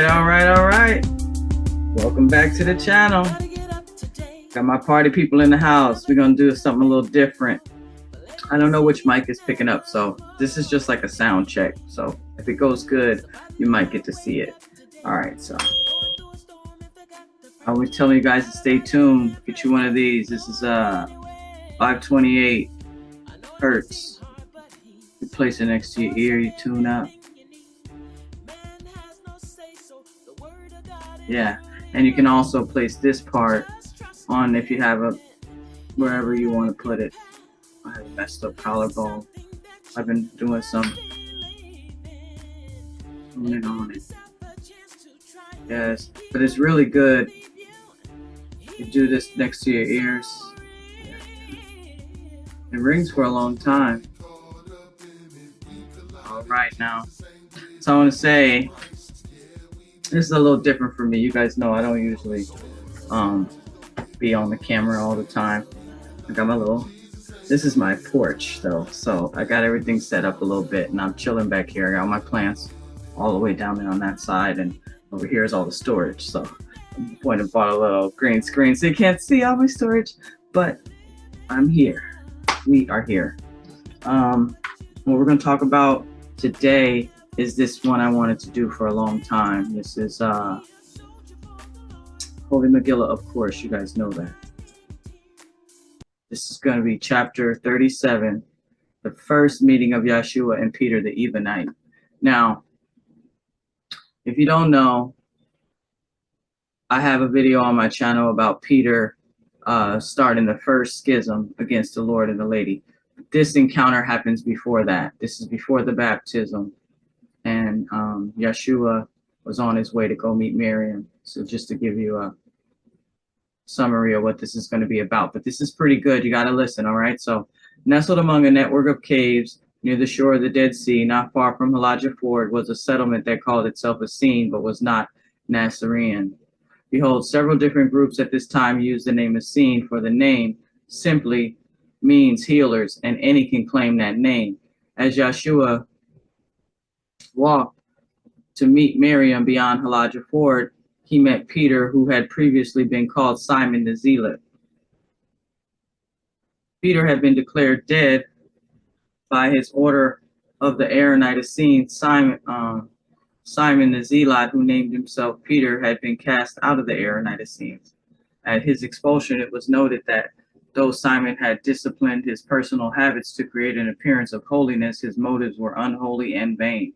right. Welcome back to the channel. Got my party people in the house. We're gonna do something a little different. I don't know which mic is picking up, so this is just like a sound check. So if it goes good, you might get to see it. All right, so I always tell you guys to stay tuned. Get you one of these. This is 528 hertz. You place it next to your ear, you tune up. Yeah, and you can also place this part on if you have a wherever you want to put it. I have a messed up collarbone. I've been doing some tuning on it. Yes, but it's really good. You do this next to your ears. It rings for a long time. All right, now. So I want to say, this is a little different for me. You guys know I don't usually be on the camera all the time. I got my little, this is my porch though. So I got everything set up a little bit and I'm chilling back here. I got my plants all the way down there on that side, and over here is all the storage. So I went and bought a little green screen so you can't see all my storage, but I'm here. We are here. What we're going to talk about today is this one I wanted to do for a long time. This is Holy Megillah, of course, you guys know that. This is going to be chapter 37, the first meeting of Yahshua and Peter the Ebionite. Now, if you don't know, I have a video on my channel about Peter starting the first schism against the Lord and the Lady. This encounter happens before that. This is before the baptism. And Yahshua was on his way to go meet Miriam. So just to give you a summary of what this is going to be about. But this is pretty good. You got to listen, all right? So, nestled among a network of caves near the shore of the Dead Sea, not far from Elijah Ford, was a settlement that called itself Essene, but was not Nasarean. Behold, several different groups at this time used the name Essene, for the name simply means healers, and any can claim that name. As Yahshua walked to meet Miriam beyond Elijah Ford, he met Peter, who had previously been called Simon the Zealot. Peter had been declared dead by his order of the Aaronite Essene. Simon the Zealot, who named himself Peter, had been cast out of the Aaronite Essenes. At his expulsion, it was noted that though Simon had disciplined his personal habits to create an appearance of holiness, his motives were unholy and vain.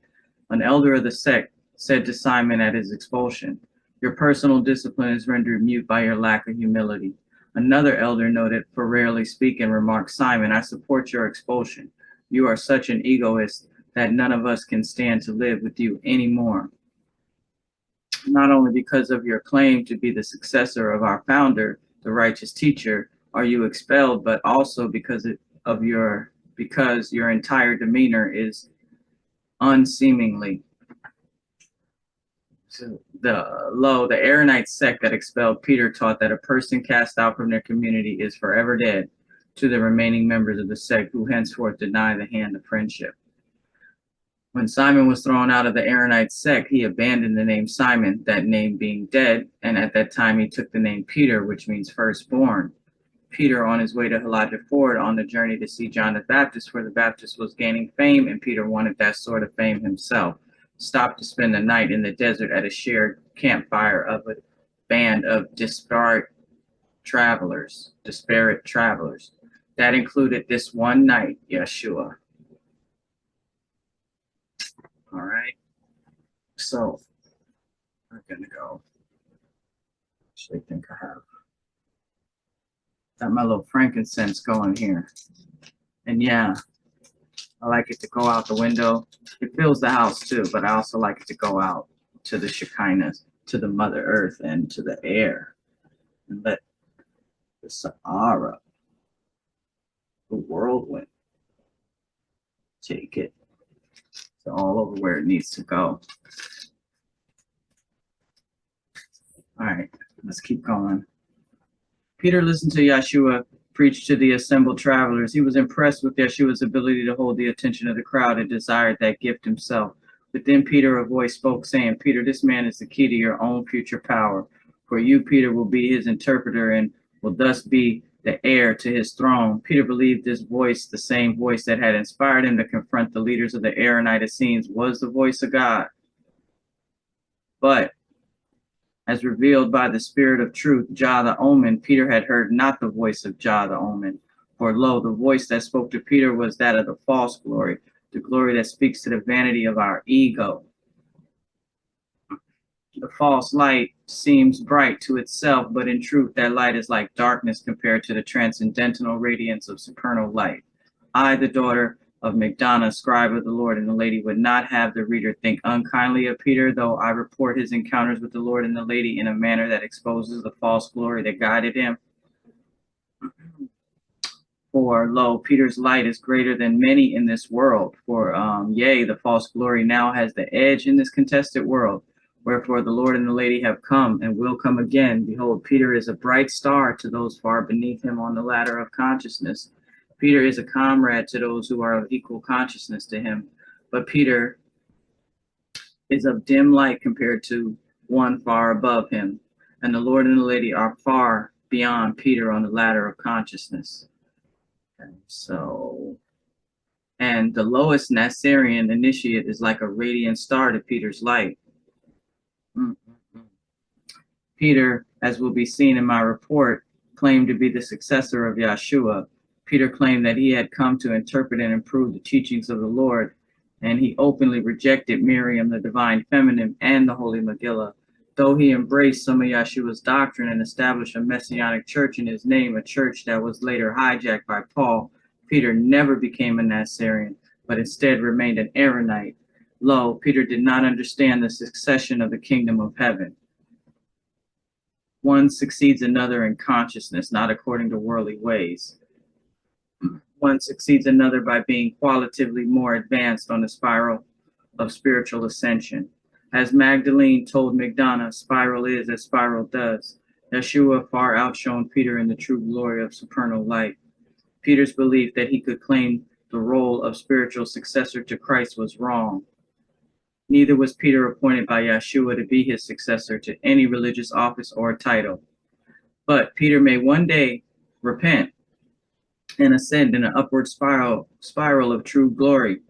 An elder of the sect said to Simon at his expulsion, "Your personal discipline is rendered mute by your lack of humility." Another elder noted, "For rarely speaking," remarked Simon, "I support your expulsion. You are such an egoist that none of us can stand to live with you anymore. Not only because of your claim to be the successor of our founder, the righteous teacher, are you expelled, but also because your entire demeanor is unseemly." So the Aaronite sect that expelled Peter taught that a person cast out from their community is forever dead to the remaining members of the sect, who henceforth deny the hand of friendship. When Simon was thrown out of the Aaronite sect, he abandoned the name Simon, that name being dead, and at that time he took the name Peter, which means firstborn. Peter, on his way to Elijah Ford on the journey to see John the Baptist, for the Baptist was gaining fame, and Peter wanted that sort of fame himself, stopped to spend the night in the desert at a shared campfire of a band of disparate travelers. That included this one night, Yahshua. All right, so I'm gonna go. Actually, I think I have got my little frankincense going here, and yeah, I like it to go out the window. It fills the house too, but I also like it to go out to the Shekinah, to the Mother Earth, and to the air, and let the Sahara, the whirlwind, take it all over where it needs to go. All right, let's keep going. Peter listened to Yahshua preach to the assembled travelers. He was impressed with Yahshua's ability to hold the attention of the crowd and desired that gift himself. But then Peter, a voice spoke, saying, Peter, this man is the key to your own future power. For you, Peter, will be his interpreter and will thus be the heir to his throne. Peter believed this voice, the same voice that had inspired him to confront the leaders of the Aaronite Essenes, was the voice of God. But as revealed by the Spirit of truth, Jah the Omen, Peter had heard not the voice of Jah the Omen. For lo, the voice that spoke to Peter was that of the false glory, the glory that speaks to the vanity of our ego. The false light seems bright to itself, but in truth, that light is like darkness compared to the transcendental radiance of supernal light. I, the daughter of Magdana, scribe of the Lord and the Lady, would not have the reader think unkindly of Peter, though I report his encounters with the Lord and the Lady in a manner that exposes the false glory that guided him. For lo, Peter's light is greater than many in this world. For yea, the false glory now has the edge in this contested world. Wherefore the Lord and the Lady have come and will come again. Behold, Peter is a bright star to those far beneath him on the ladder of consciousness. Peter is a comrade to those who are of equal consciousness to him. But Peter is of dim light compared to one far above him. And the Lord and the Lady are far beyond Peter on the ladder of consciousness. Okay, so, and the lowest Nasarean initiate is like a radiant star to Peter's light. Peter, as will be seen in my report, claimed to be the successor of Yahshua. Peter claimed that he had come to interpret and improve the teachings of the Lord, and he openly rejected Miriam, the divine feminine, and the Holy Megillah. Though he embraced some of Yahshua's doctrine and established a messianic church in his name, a church that was later hijacked by Paul, Peter never became a Nasarean, but instead remained an Aaronite. Lo, Peter did not understand the succession of the kingdom of heaven. One succeeds another in consciousness, not according to worldly ways. One succeeds another by being qualitatively more advanced on the spiral of spiritual ascension. As Magdalene told Magdana, spiral is as spiral does. Yahshua far outshone Peter in the true glory of supernal light. Peter's belief that he could claim the role of spiritual successor to Christ was wrong. Neither was Peter appointed by Yahshua to be his successor to any religious office or title. But Peter may one day repent and ascend in an upward spiral of true glory.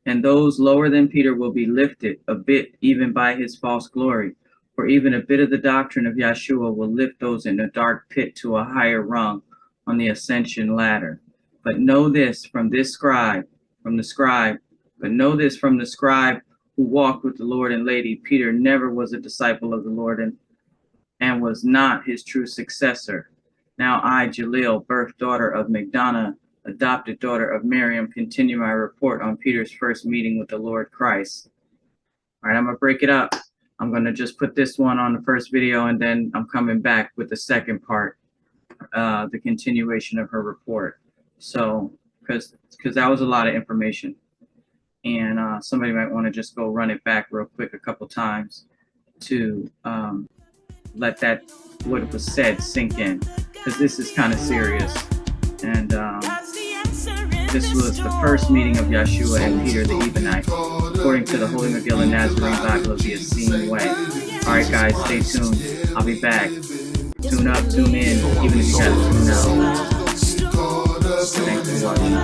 And those lower than Peter will be lifted a bit even by his false glory. For even a bit of the doctrine of Yahshua will lift those in a dark pit to a higher rung on the ascension ladder. But know this from the scribe who walked with the Lord and Lady, Peter never was a disciple of the Lord and was not his true successor. Now I, Jalil, birth daughter of Magdana, adopted daughter of Miriam, continue my report on Peter's first meeting with the Lord Christ. All right, I'm going to break it up. I'm going to just put this one on the first video, and then I'm coming back with the second part, the continuation of her report. So, because that was a lot of information. And somebody might want to just go run it back real quick a couple times to let that, what was said, sink in, because this is kind of serious. And this was the first meeting of Yahshua and Peter the Ebionite, according to the Holy Megillah Nazarene Bible of the Essene way. All right, guys, stay tuned. I'll be back. Tune up, tune in, even if you got to tune out. Thanks for watching.